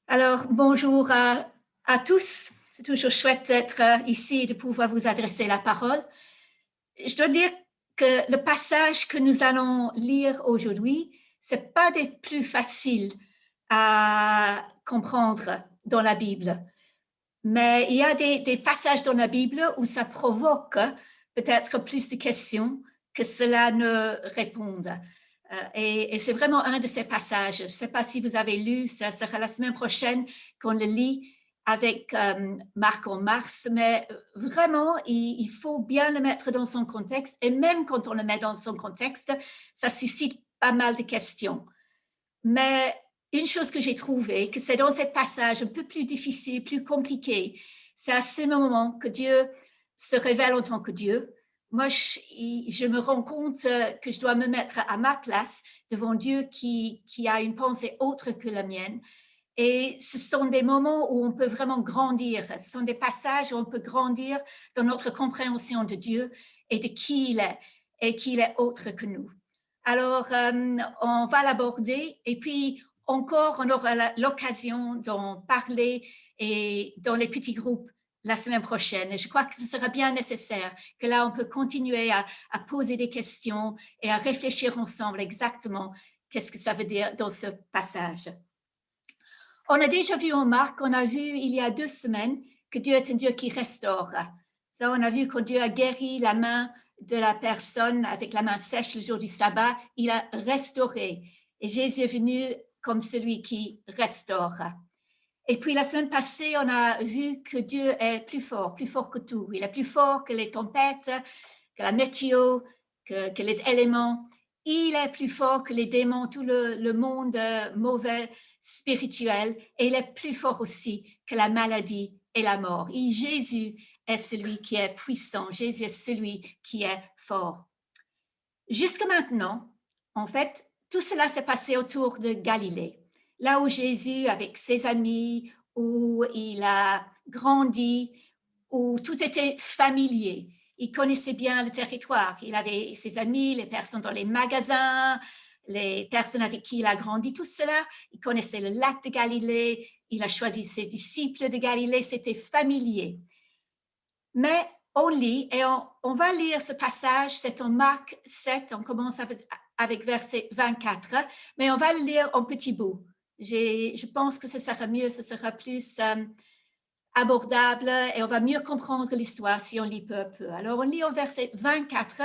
Alors, bonjour à tous. C'est toujours chouette d'être ici et de pouvoir vous adresser la parole. Je dois dire que le passage que nous allons lire aujourd'hui, c'est pas des plus faciles à comprendre dans la Bible. Mais il y a des passages dans la Bible où ça provoque peut-être plus de questions que cela ne réponde. Et c'est vraiment un de ces passages. Je ne sais pas si vous avez lu, ça sera la semaine prochaine qu'on le lit avec Marc en mars, mais vraiment, il faut bien le mettre dans son contexte. Et même quand on le met dans son contexte, ça suscite pas mal de questions. Mais une chose que j'ai trouvée, que c'est dans ce passage un peu plus difficile, plus compliqué, c'est à ce moment que Dieu se révèle en tant que Dieu. Moi, je me rends compte que je dois me mettre à ma place devant Dieu qui a une pensée autre que la mienne. Et ce sont des moments où on peut vraiment grandir. Ce sont des passages où on peut grandir dans notre compréhension de Dieu et de qui il est et qu'il est autre que nous. Alors, on va l'aborder et puis encore, on aura l'occasion d'en parler et dans les petits groupes la semaine prochaine. Et je crois que ce sera bien nécessaire que là, on peut continuer à poser des questions et à réfléchir ensemble exactement qu'est-ce que ça veut dire dans ce passage. On a déjà vu en Marc, on a vu il y a 2 semaines que Dieu est un Dieu qui restaure. Ça, on a vu quand Dieu a guéri la main de la personne avec la main sèche le jour du sabbat, il a restauré. Et Jésus est venu comme celui qui restaure. Et puis la semaine passée, on a vu que Dieu est plus fort que tout. Il est plus fort que les tempêtes, que la météo, que les éléments. Il est plus fort que les démons, tout le monde mauvais spirituel. Et il est plus fort aussi que la maladie et la mort. Et Jésus est celui qui est puissant. Jésus est celui qui est fort. Jusque maintenant, en fait, tout cela s'est passé autour de Galilée, là où Jésus, avec ses amis, où il a grandi, où tout était familier. Il connaissait bien le territoire. Il avait ses amis, les personnes dans les magasins, les personnes avec qui il a grandi, tout cela. Il connaissait le lac de Galilée. Il a choisi ses disciples de Galilée. C'était familier. Mais on lit et on va lire ce passage, c'est en Marc 7, on commence avec verset 24, mais on va le lire en petits bouts. Je pense que ce sera mieux, ce sera plus abordable et on va mieux comprendre l'histoire si on lit peu à peu. Alors, on lit au verset 24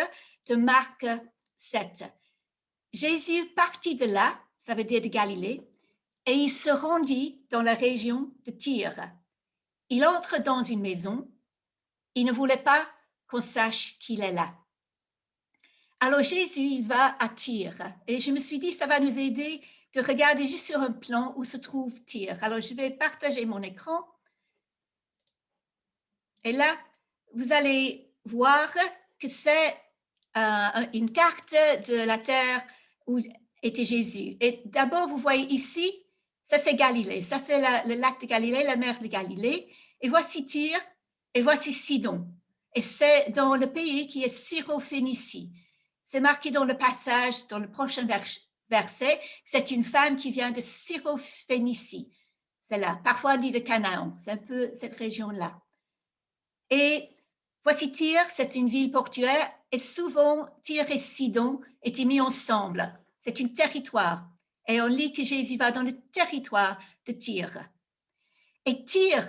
de Marc 7. Jésus partit de là, ça veut dire de Galilée, et il se rendit dans la région de Tyr. Il entre dans une maison. Il ne voulait pas qu'on sache qu'il est là. Alors Jésus, il va à Tyr. Et je me suis dit, ça va nous aider de regarder juste sur un plan où se trouve Tyr. Alors je vais partager mon écran. Et là, vous allez voir que c'est une carte de la terre où était Jésus. Et d'abord, vous voyez ici, ça c'est Galilée. Ça c'est le lac de Galilée, la mer de Galilée. Et voici Tyr et voici Sidon. Et c'est dans le pays qui est Syrophénicie. C'est marqué dans le passage, dans le prochain verset, c'est une femme qui vient de Syrophénicie. C'est là. Parfois on dit de Canaan. C'est un peu cette région-là. Et voici Tyr, c'est une ville portuaire, et souvent Tyr et Sidon étaient mis ensemble. C'est un territoire. Et on lit que Jésus va dans le territoire de Tyr. Et Tyr,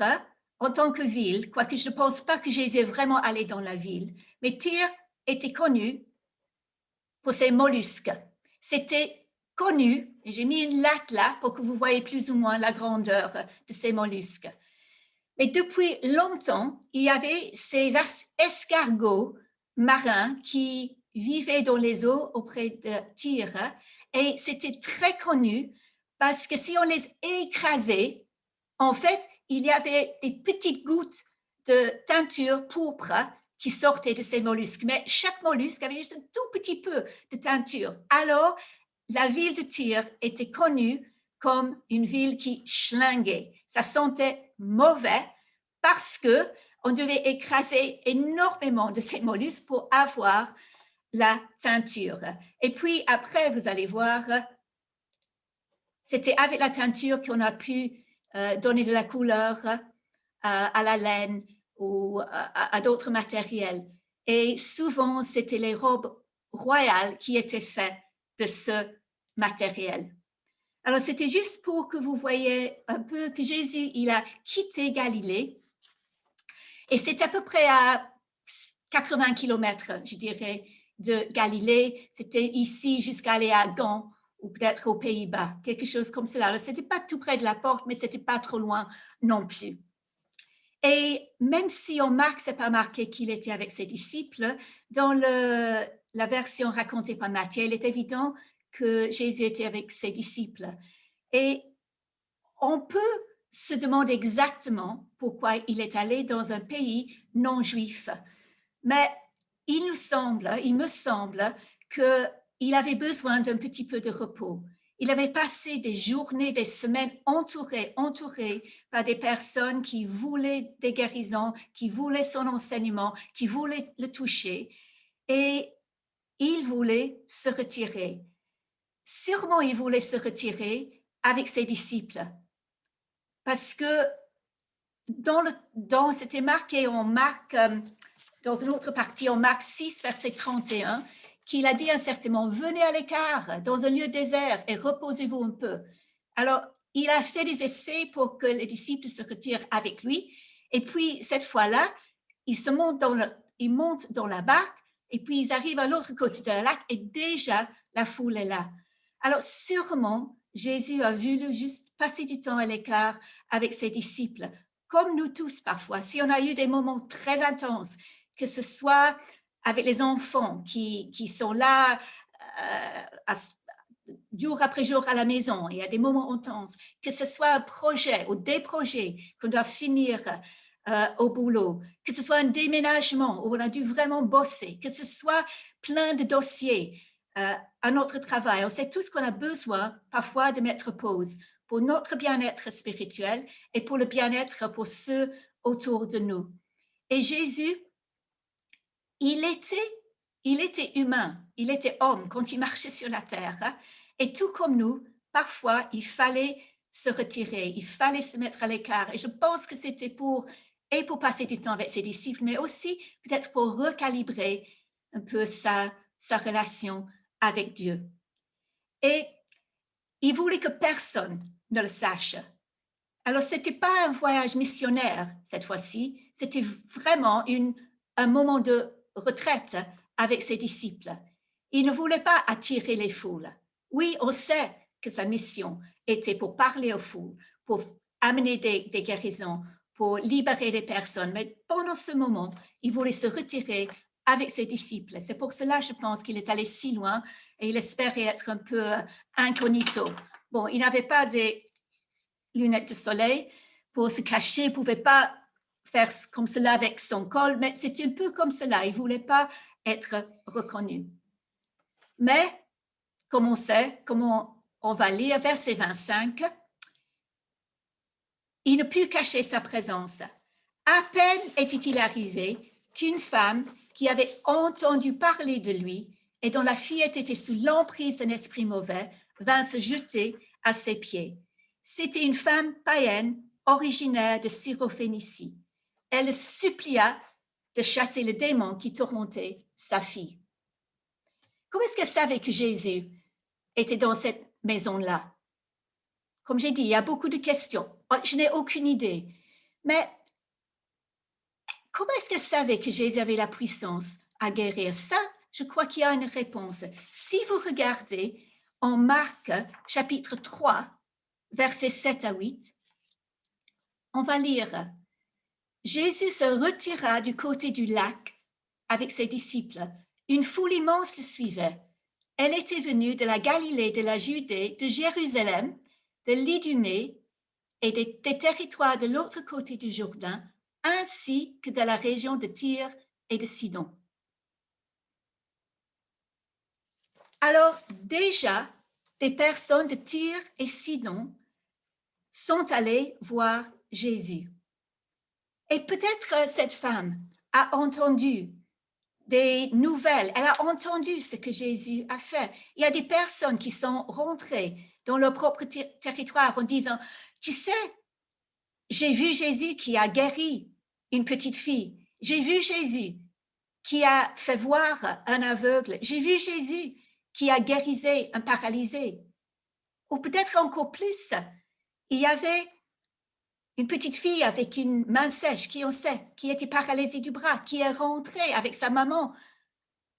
en tant que ville, quoique je ne pense pas que Jésus est vraiment allé dans la ville, mais Tyr était connu pour ses mollusques. C'était connu, et j'ai mis une latte là pour que vous voyez plus ou moins la grandeur de ces mollusques. Mais depuis longtemps, il y avait ces escargots marins qui vivaient dans les eaux auprès de Tyr et c'était très connu parce que si on les écrasait, en fait, il y avait des petites gouttes de teinture pourpre qui sortaient de ces mollusques. Mais chaque mollusque avait juste un tout petit peu de teinture. Alors, la ville de Tyr était connue comme une ville qui schlinguait. Ça sentait mauvais parce que on devait écraser énormément de ces mollusques pour avoir la teinture. Et puis après, vous allez voir, c'était avec la teinture qu'on a pu donner de la couleur à la laine ou à d'autres matériels. Et souvent, c'était les robes royales qui étaient faites de ce matériel. Alors, c'était juste pour que vous voyez un peu que Jésus, il a quitté Galilée. Et c'est à peu près à 80 kilomètres, je dirais, de Galilée. C'était ici jusqu'à aller à Gand ou peut-être aux Pays-Bas, quelque chose comme cela. Ce n'était pas tout près de la porte, mais ce n'était pas trop loin non plus. Et même si en Marc, ce n'est pas marqué qu'il était avec ses disciples, dans la version racontée par Matthieu, il est évident que Jésus était avec ses disciples. Et on peut se demander exactement pourquoi il est allé dans un pays non juif. Mais il me semble qu'il avait besoin d'un petit peu de repos. Il avait passé des journées, des semaines entouré par des personnes qui voulaient des guérisons, qui voulaient son enseignement, qui voulaient le toucher. Et il voulait se retirer. Sûrement, il voulait se retirer avec ses disciples. Parce que c'était marqué en Marc, dans une autre partie, en Marc 6, verset 31, qu'il a dit à un certain moment, venez à l'écart, dans un lieu désert, et reposez-vous un peu. Alors, il a fait des essais pour que les disciples se retirent avec lui. Et puis, cette fois-là, ils montent dans la barque, et puis ils arrivent à l'autre côté de la lac, et déjà, la foule est là. Alors, sûrement, Jésus a voulu juste passer du temps à l'écart avec ses disciples, comme nous tous parfois. Si on a eu des moments très intenses, que ce soit avec les enfants qui sont là jour après jour à la maison, il y a des moments intenses, que ce soit un projet ou des projets qu'on doit finir au boulot, que ce soit un déménagement où on a dû vraiment bosser, que ce soit plein de dossiers à notre travail. On sait tous qu'on a besoin parfois de mettre pause pour notre bien-être spirituel et pour le bien-être pour ceux autour de nous. Et Jésus, il était humain, il était homme quand il marchait sur la terre. Hein? Et tout comme nous, parfois, il fallait se retirer, il fallait se mettre à l'écart. Et je pense que c'était pour passer du temps avec ses disciples, mais aussi peut-être pour recalibrer un peu sa relation avec Dieu. Et il voulait que personne ne le sache. Alors, ce n'était pas un voyage missionnaire cette fois-ci, c'était vraiment un moment de retraite avec ses disciples. Il ne voulait pas attirer les foules. Oui, on sait que sa mission était pour parler aux foules, pour amener des guérisons, pour libérer les personnes. Mais pendant ce moment, il voulait se retirer avec ses disciples. C'est pour cela, je pense, qu'il est allé si loin et il espérait être un peu incognito. Bon, il n'avait pas des lunettes de soleil pour se cacher, il ne pouvait pas faire comme cela avec son col, mais c'est un peu comme cela, il ne voulait pas être reconnu. Mais, comme on sait, comme on va lire verset 25, il ne put cacher sa présence. À peine était-il arrivé qu'une femme qui avait entendu parler de lui et dont la fillette était sous l'emprise d'un esprit mauvais vint se jeter à ses pieds. C'était une femme païenne originaire de Syrophénicie. Elle le supplia de chasser le démon qui tourmentait sa fille. Comment est-ce qu'elle savait que Jésus était dans cette maison-là? Comme j'ai dit, il y a beaucoup de questions. Je n'ai aucune idée. Mais comment est-ce qu'elle savait que Jésus avait la puissance à guérir? Ça, je crois qu'il y a une réponse. Si vous regardez en Marc chapitre 3, versets 7 à 8, on va lire. Jésus se retira du côté du lac avec ses disciples. Une foule immense le suivait. Elle était venue de la Galilée, de la Judée, de Jérusalem, de l'Idumée et des territoires de l'autre côté du Jourdain, ainsi que de la région de Tyr et de Sidon. Alors déjà, des personnes de Tyr et Sidon sont allées voir Jésus. Et peut-être cette femme a entendu des nouvelles, elle a entendu ce que Jésus a fait. Il y a des personnes qui sont rentrées dans leur propre territoire en disant, tu sais, j'ai vu Jésus qui a guéri une petite fille. J'ai vu Jésus qui a fait voir un aveugle. J'ai vu Jésus qui a guérisé un paralysé. Ou peut-être encore plus, il y avait une petite fille avec une main sèche, qui on sait, qui était paralysée du bras, qui est rentrée avec sa maman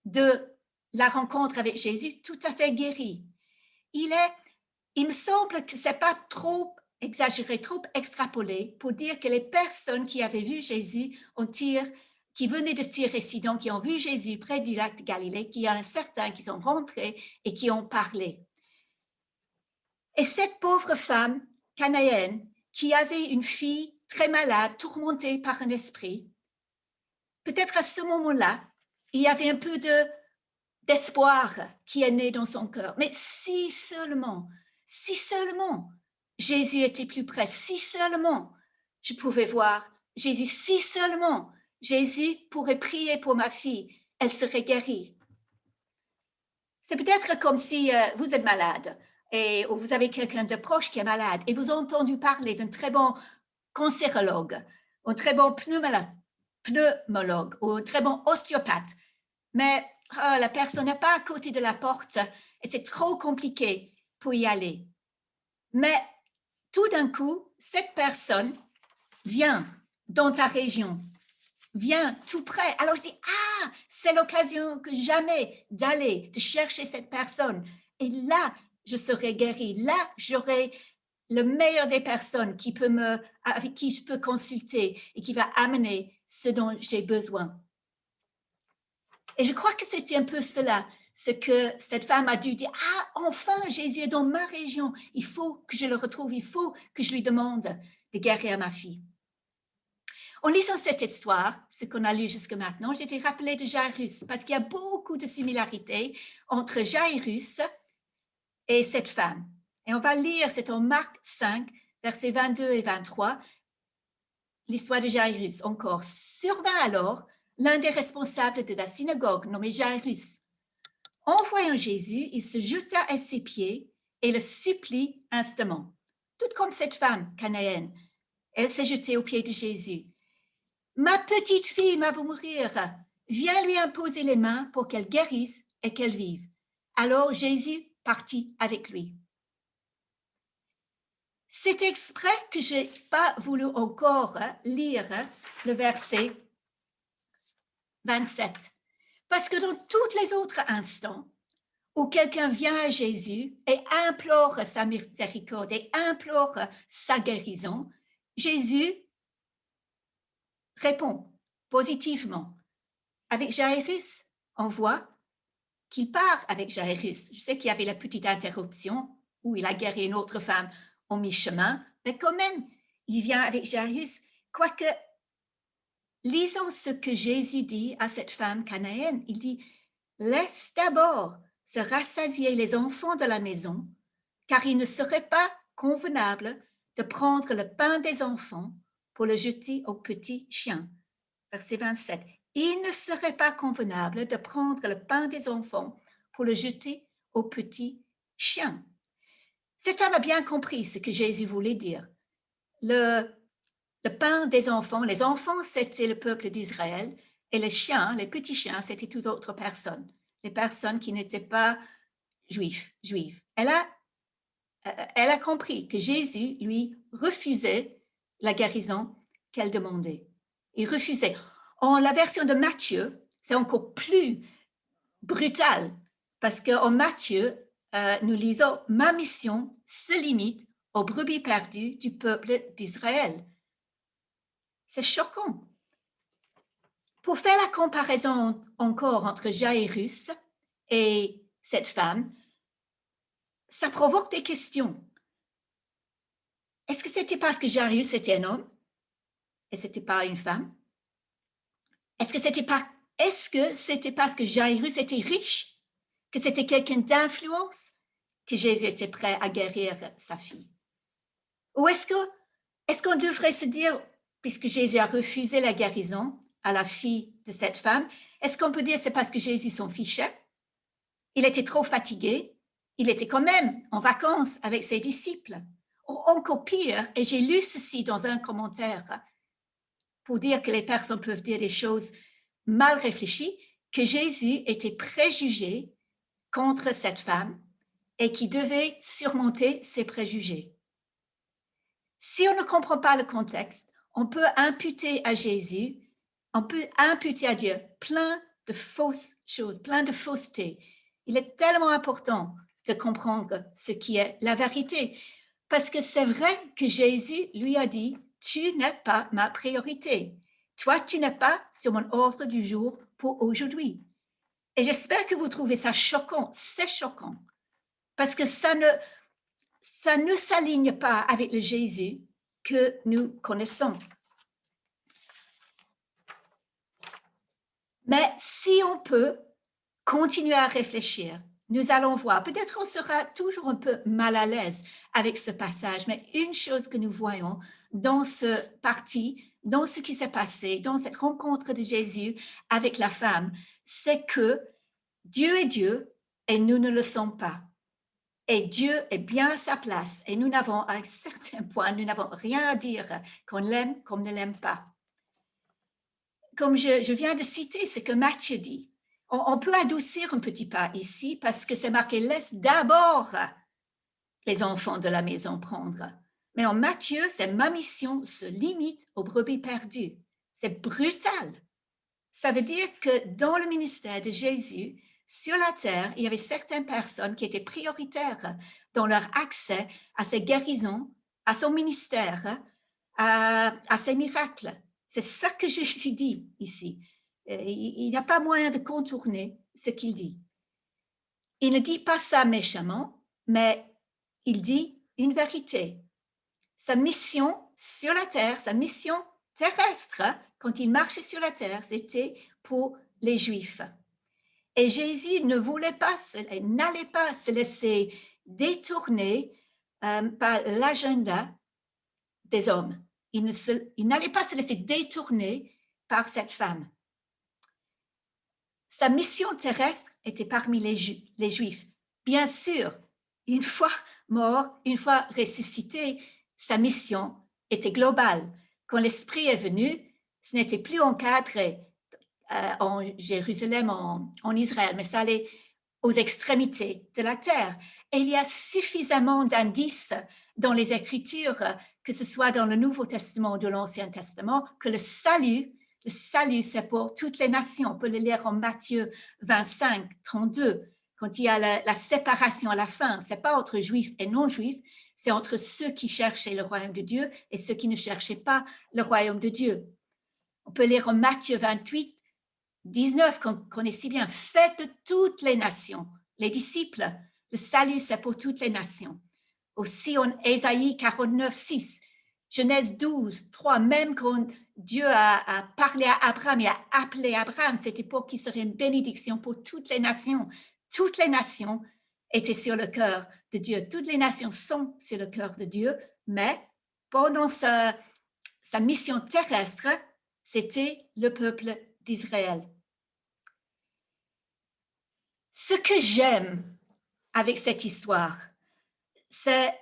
de la rencontre avec Jésus, tout à fait guérie. Il me semble que c'est pas trop exagéré, trop extrapolé pour dire que les personnes qui avaient vu Jésus qui venaient de Tyr et Sidon, qui ont vu Jésus près du lac de Galilée, qu'il y en a certains qui sont rentrés et qui ont parlé. Et cette pauvre femme cananéenne qui avait une fille très malade, tourmentée par un esprit, peut-être à ce moment-là, il y avait un peu d'espoir qui est né dans son cœur. Mais si seulement Jésus était plus près, si seulement je pouvais voir Jésus, si seulement Jésus pourrait prier pour ma fille, elle serait guérie. C'est peut-être comme si vous êtes malade ou vous avez quelqu'un de proche qui est malade et vous avez entendu parler d'un très bon cancérologue, un très bon pneumologue ou un très bon ostéopathe, mais la personne n'est pas à côté de la porte et c'est trop compliqué pour y aller. Mais tout d'un coup, cette personne vient dans ta région, vient tout près. Alors je dis, c'est l'occasion que jamais d'aller, de chercher cette personne. Et là, je serai guérie. Là, j'aurai le meilleur des personnes avec qui je peux consulter et qui va amener ce dont j'ai besoin. Et je crois que c'était un peu cela, ce que cette femme a dû dire. Enfin, Jésus est dans ma région. Il faut que je le retrouve. Il faut que je lui demande de guérir ma fille. En lisant cette histoire, ce qu'on a lu jusque maintenant, j'ai été rappelée de Jairus parce qu'il y a beaucoup de similarités entre Jairus et cette femme. Et on va lire, c'est en Marc 5, versets 22 et 23, l'histoire de Jairus encore. Survint alors l'un des responsables de la synagogue, nommé Jairus. En voyant Jésus, il se jeta à ses pieds et le supplie instamment. Tout comme cette femme cananéenne, elle s'est jetée aux pieds de Jésus. Ma petite fille va mourir. Viens lui imposer les mains pour qu'elle guérisse et qu'elle vive. Alors Jésus partit avec lui. C'est exprès que je n'ai pas voulu encore lire le verset 27. Parce que dans tous les autres instants où quelqu'un vient à Jésus et implore sa miséricorde et implore sa guérison, Jésus répond positivement. Avec Jairus, on voit qu'il part avec Jairus. Je sais qu'il y avait la petite interruption où il a guéri une autre femme au mi-chemin, mais quand même, il vient avec Jairus. Quoique, lisons ce que Jésus dit à cette femme cananéenne. Il dit, « Laisse d'abord se rassasier les enfants de la maison, car il ne serait pas convenable de prendre le pain des enfants pour le jeter aux petits chiens. » Verset 27. Il ne serait pas convenable de prendre le pain des enfants pour le jeter aux petits chiens. Cette femme a bien compris ce que Jésus voulait dire. Le pain des enfants, les enfants, c'était le peuple d'Israël, et les chiens, les petits chiens, c'était toute autre personne, les personnes qui n'étaient pas juives. Elle a compris que Jésus, lui, refusait la guérison qu'elle demandait. Il refusait. En la version de Matthieu, c'est encore plus brutal, parce qu'en Matthieu, nous lisons « Ma mission se limite aux brebis perdues du peuple d'Israël ». C'est choquant. Pour faire la comparaison encore entre Jairus et cette femme, ça provoque des questions. Est-ce que c'était parce que Jairus était un homme et ce n'était pas une femme? Est-ce que c'était parce que Jairus était riche, que c'était quelqu'un d'influence, que Jésus était prêt à guérir sa fille? Ou est-ce qu'on devrait se dire, puisque Jésus a refusé la guérison à la fille de cette femme, est-ce qu'on peut dire que c'est parce que Jésus s'en fichait? Il était trop fatigué, il était quand même en vacances avec ses disciples. encore pire, et j'ai lu ceci dans un commentaire pour dire que les personnes peuvent dire des choses mal réfléchies, que Jésus était préjugé contre cette femme et qui devait surmonter ses préjugés. Si on ne comprend pas le contexte, on peut imputer à Jésus, on peut imputer à Dieu plein de fausses choses, plein de faussetés. Il est tellement important de comprendre ce qui est la vérité, parce que c'est vrai que Jésus lui a dit, tu n'es pas ma priorité. Toi, tu n'es pas sur mon ordre du jour pour aujourd'hui. Et j'espère que vous trouvez ça choquant. C'est choquant. Parce que ça ne s'aligne pas avec le Jésus que nous connaissons. Mais si on peut continuer à réfléchir, nous allons voir, peut-être on sera toujours un peu mal à l'aise avec ce passage, mais une chose que nous voyons dans ce parti, dans ce qui s'est passé, dans cette rencontre de Jésus avec la femme, c'est que Dieu est Dieu et nous ne le sommes pas. Et Dieu est bien à sa place et nous n'avons, à un certain point, nous n'avons rien à dire qu'on l'aime, qu'on ne l'aime pas. Comme je viens de citer ce que Matthieu dit, on peut adoucir un petit pas ici parce que c'est marqué « laisse d'abord les enfants de la maison prendre ». Mais en Matthieu, c'est « ma mission se limite aux brebis perdues ». C'est brutal. Ça veut dire que dans le ministère de Jésus, sur la terre, il y avait certaines personnes qui étaient prioritaires dans leur accès à ses guérisons, à son ministère, à ses miracles. C'est ça que Jésus dit ici. Il n'y a pas moyen de contourner ce qu'il dit. Il ne dit pas ça méchamment, mais il dit une vérité. Sa mission sur la terre, sa mission terrestre, quand il marchait sur la terre, c'était pour les Juifs. Et Jésus ne voulait pas, n'allait pas se laisser détourner par l'agenda des hommes. Il n'allait pas se laisser détourner par cette femme. Sa mission terrestre était parmi les Juifs. Bien sûr, une fois mort, une fois ressuscité, sa mission était globale. Quand l'Esprit est venu, ce n'était plus encadré en Jérusalem, en Israël, mais ça allait aux extrémités de la terre. Et il y a suffisamment d'indices dans les Écritures, que ce soit dans le Nouveau Testament ou dans l'Ancien Testament, que le salut, c'est pour toutes les nations. On peut le lire en Matthieu 25, 32, quand il y a la séparation à la fin. Ce n'est pas entre juifs et non-juifs, c'est entre ceux qui cherchaient le royaume de Dieu et ceux qui ne cherchaient pas le royaume de Dieu. On peut lire en Matthieu 28, 19, qu'on connaît si bien, faites de toutes les nations, les disciples, le salut c'est pour toutes les nations. Aussi en Ésaïe 49, 6, Genèse 12, 3, même quand Dieu a parlé à Abraham et a appelé Abraham, c'était pour qu'il serait une bénédiction pour toutes les nations. Toutes les nations étaient sur le cœur de Dieu. Toutes les nations sont sur le cœur de Dieu, mais pendant sa mission terrestre, c'était le peuple d'Israël. Ce que j'aime avec cette histoire, c'est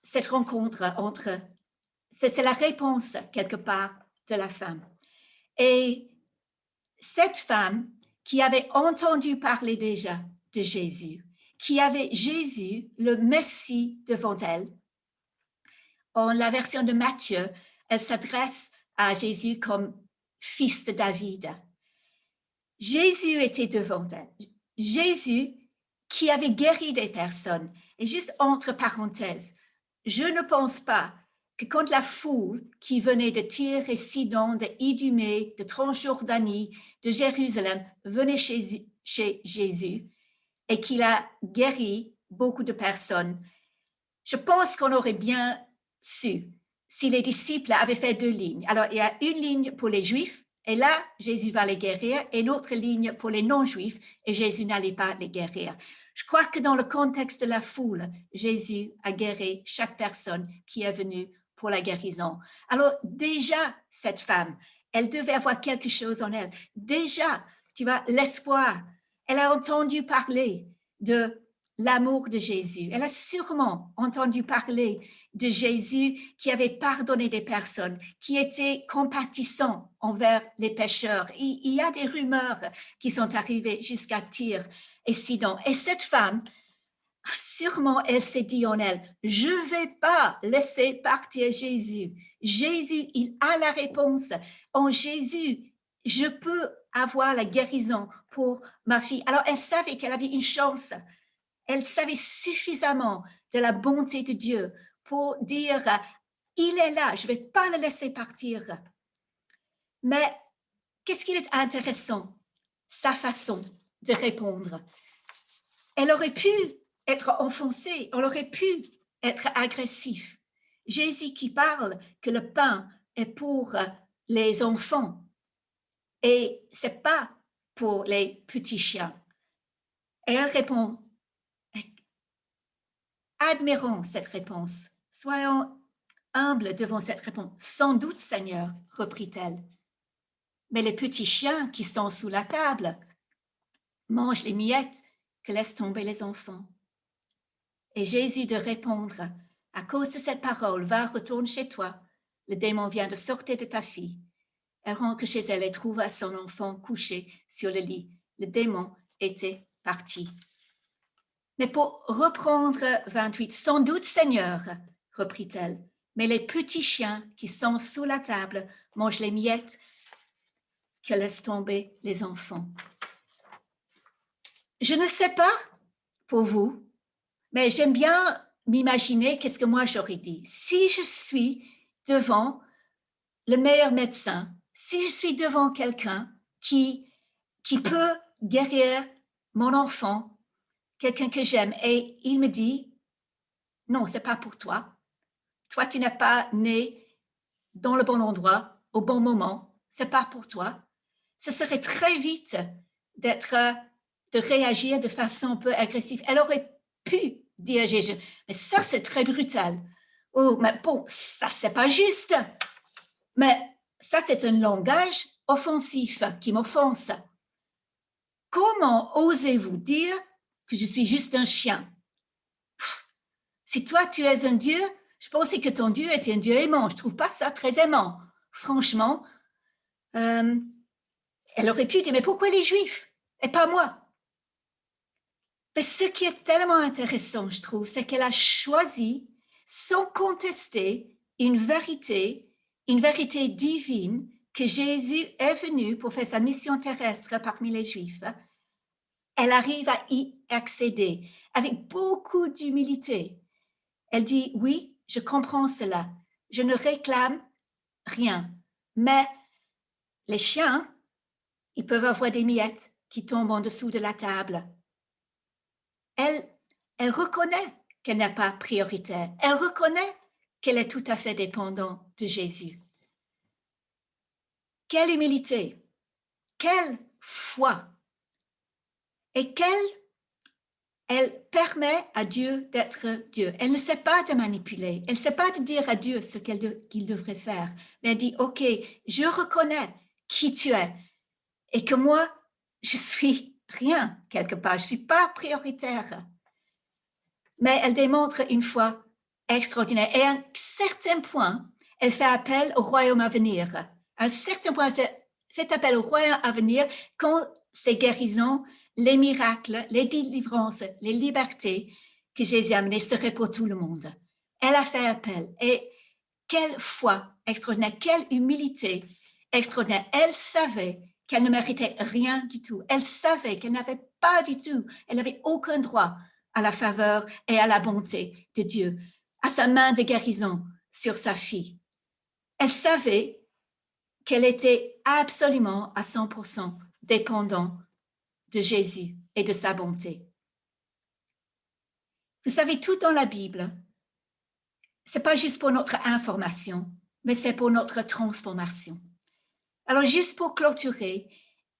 cette rencontre c'est la réponse quelque part de la femme. Et cette femme qui avait entendu parler déjà de Jésus, qui avait Jésus, le Messie, devant elle, en la version de Matthieu, elle s'adresse à Jésus comme fils de David. Jésus était devant elle. Jésus qui avait guéri des personnes. Et juste entre parenthèses, je ne pense pas que quand la foule qui venait de Tyr et Sidon, de Idumée, de Transjordanie, de Jérusalem, venait chez Jésus et qu'il a guéri beaucoup de personnes, je pense qu'on aurait bien su si les disciples avaient fait 2 lignes. Alors, il y a une ligne pour les Juifs, et là, Jésus va les guérir, et une autre ligne pour les non-Juifs, et Jésus n'allait pas les guérir. Je crois que dans le contexte de la foule, Jésus a guéri chaque personne qui est venue pour la guérison. Alors, déjà, cette femme, elle devait avoir quelque chose en elle. Déjà, tu vois, l'espoir. Elle a entendu parler de l'amour de Jésus. Elle a sûrement entendu parler de Jésus qui avait pardonné des personnes, qui était compatissant envers les pécheurs. Il y a des rumeurs qui sont arrivées jusqu'à Tyr et Sidon. Et cette femme, sûrement, elle s'est dit en elle, je ne vais pas laisser partir Jésus. Jésus, il a la réponse. En Jésus, je peux avoir la guérison pour ma fille. Alors, elle savait qu'elle avait une chance. Elle savait suffisamment de la bonté de Dieu pour dire, il est là, je ne vais pas le laisser partir. Mais qu'est-ce qui est intéressant? Sa façon de répondre. Elle aurait pu être offensée, elle aurait pu être agressif. Jésus qui parle que le pain est pour les enfants et c'est pas pour les petits chiens. Et elle répond, admirons cette réponse, soyons humbles devant cette réponse. Sans doute, Seigneur, reprit-elle, mais les petits chiens qui sont sous la table mangent les miettes que laissent tomber les enfants. Et Jésus de répondre, à cause de cette parole, va, retourne chez toi, le démon vient de sortir de ta fille. Elle rentre chez elle et trouva son enfant couché sur le lit. Le démon était parti. Mais pour reprendre 28, sans doute, Seigneur, reprit-elle, mais les petits chiens qui sont sous la table mangent les miettes que laissent tomber les enfants. Je ne sais pas pour vous, mais j'aime bien m'imaginer qu'est-ce que moi j'aurais dit. Si je suis devant le meilleur médecin, si je suis devant quelqu'un qui peut guérir mon enfant, quelqu'un que j'aime, et il me dit, non, c'est pas pour toi. Toi, tu n'es pas né dans le bon endroit, au bon moment. C'est pas pour toi. Ce serait très vite de réagir de façon un peu agressive. Elle aurait pu dire, mais ça, c'est très brutal. Oh, mais bon, ça, c'est pas juste. Mais ça, c'est un langage offensif qui m'offense. Comment osez-vous dire que je suis juste un chien? Si toi, tu es un Dieu, je pensais que ton Dieu était un Dieu aimant. Je ne trouve pas ça très aimant. Franchement, elle aurait pu dire, mais pourquoi les Juifs et pas moi? Mais ce qui est tellement intéressant, je trouve, c'est qu'elle a choisi, sans contester, une vérité divine, que Jésus est venu pour faire sa mission terrestre parmi les Juifs. Elle arrive à y accéder avec beaucoup d'humilité. Elle dit, oui, je comprends cela. Je ne réclame rien. Mais les chiens, ils peuvent avoir des miettes qui tombent en dessous de la table. Elle reconnaît qu'elle n'est pas prioritaire. Elle reconnaît qu'elle est tout à fait dépendante de Jésus. Quelle humilité, quelle foi, et elle permet à Dieu d'être Dieu. Elle ne sait pas de manipuler, elle ne sait pas de dire à Dieu ce qu'il devrait faire, mais elle dit, OK, je reconnais qui tu es et que moi, je suis rien quelque part, je ne suis pas prioritaire. Mais elle démontre une foi extraordinaire. Et à un certain point, elle fait appel au royaume à venir. À un certain point, elle fait appel au royaume à venir quand ces guérisons, les miracles, les délivrances, les libertés que Jésus a amenées seraient pour tout le monde. Elle a fait appel. Et quelle foi extraordinaire, quelle humilité extraordinaire. Elle savait qu'elle ne méritait rien du tout. Elle savait qu'elle n'avait pas du tout, elle n'avait aucun droit à la faveur et à la bonté de Dieu, à sa main de guérison sur sa fille. Elle savait qu'elle était absolument à 100% dépendante de Jésus et de sa bonté. Vous savez, tout dans la Bible, c'est pas juste pour notre information, mais c'est pour notre transformation. Alors, juste pour clôturer,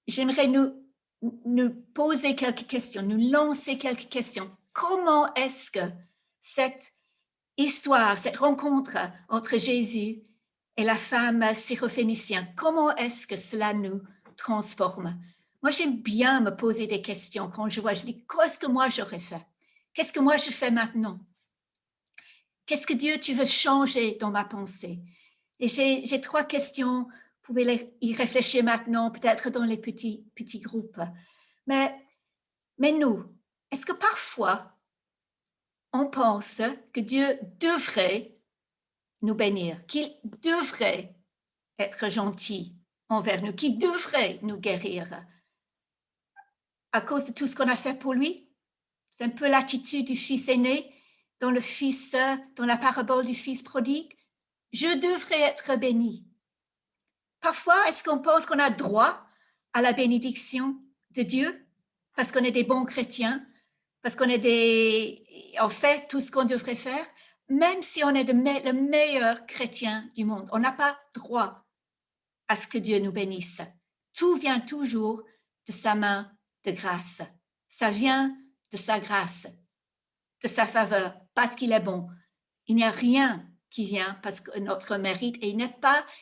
j'aimerais nous poser quelques questions, nous lancer quelques questions. Comment est-ce que cette histoire, cette rencontre entre Jésus et la femme syrophénicienne, comment est-ce que cela nous transforme? Moi, j'aime bien me poser des questions quand je dis, qu'est-ce que moi j'aurais fait? Qu'est-ce que moi je fais maintenant? Qu'est-ce que Dieu, tu veux changer dans ma pensée? Et j'ai 3 questions. Vous pouvez y réfléchir maintenant, peut-être dans les petits groupes. Mais nous, est-ce que parfois, on pense que Dieu devrait nous bénir, qu'il devrait être gentil envers nous, qu'il devrait nous guérir à cause de tout ce qu'on a fait pour lui? C'est un peu l'attitude du fils aîné dans la parabole du fils prodigue. Je devrais être béni. Parfois, est-ce qu'on pense qu'on a droit à la bénédiction de Dieu parce qu'on est des bons chrétiens, parce qu'on est on fait tout ce qu'on devrait faire, même si on est le meilleur chrétien du monde. On n'a pas droit à ce que Dieu nous bénisse. Tout vient toujours de sa main de grâce. Ça vient de sa grâce, de sa faveur, parce qu'il est bon. Il n'y a rien qui vient parce que notre mérite, et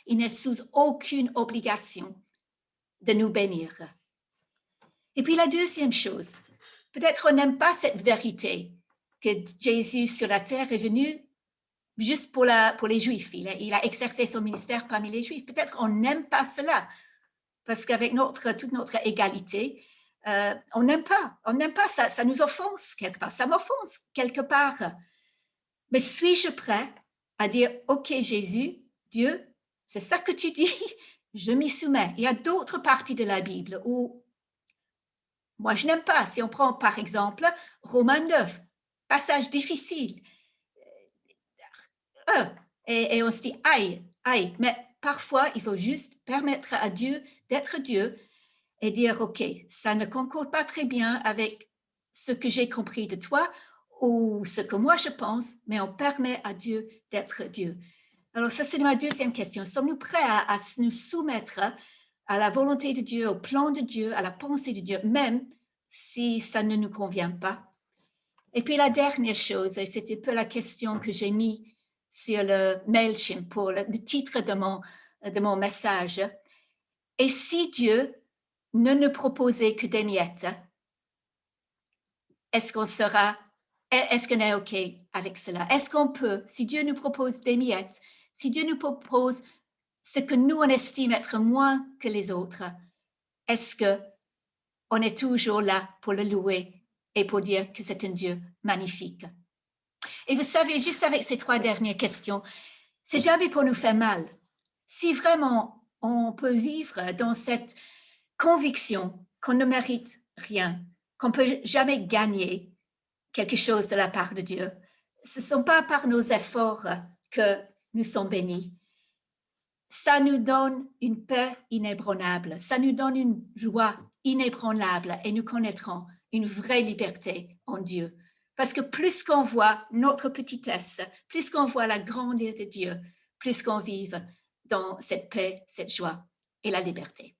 il n'est sous aucune obligation de nous bénir. Et puis la deuxième chose, peut-être on n'aime pas cette vérité que Jésus sur la terre est venu juste pour les Juifs. Il a exercé son ministère parmi les Juifs. Peut-être on n'aime pas cela, parce qu'avec toute notre égalité, on n'aime pas ça, ça nous offense quelque part, ça m'offense quelque part. Mais suis-je prêt à dire, OK Jésus, Dieu, c'est ça que tu dis, je m'y soumets. Il y a d'autres parties de la Bible où moi je n'aime pas. Si on prend par exemple Romains 9, passage difficile, et on se dit, aïe, mais parfois il faut juste permettre à Dieu d'être Dieu et dire, OK, ça ne concorde pas très bien avec ce que j'ai compris de toi ou ce que moi je pense, mais on permet à Dieu d'être Dieu. Alors ça, c'est ma deuxième question. Sommes-nous prêts à nous soumettre à la volonté de Dieu, au plan de Dieu, à la pensée de Dieu, même si ça ne nous convient pas? Et puis la dernière chose, et c'était un peu la question que j'ai mis sur le MailChimp pour le titre de mon message. Et si Dieu ne nous proposait que des miettes, est-ce qu'on est OK avec cela? Est-ce qu'on peut, si Dieu nous propose des miettes, si Dieu nous propose ce que nous, on estime être moins que les autres, est-ce qu'on est toujours là pour le louer et pour dire que c'est un Dieu magnifique? Et vous savez, juste avec ces 3 dernières questions, c'est jamais pour nous faire mal. Si vraiment on peut vivre dans cette conviction qu'on ne mérite rien, qu'on ne peut jamais gagner quelque chose de la part de Dieu, ce ne sont pas par nos efforts que nous sommes bénis. Ça nous donne une paix inébranlable, ça nous donne une joie inébranlable et nous connaîtrons une vraie liberté en Dieu. Parce que plus qu'on voit notre petitesse, plus qu'on voit la grandeur de Dieu, plus qu'on vive dans cette paix, cette joie et la liberté.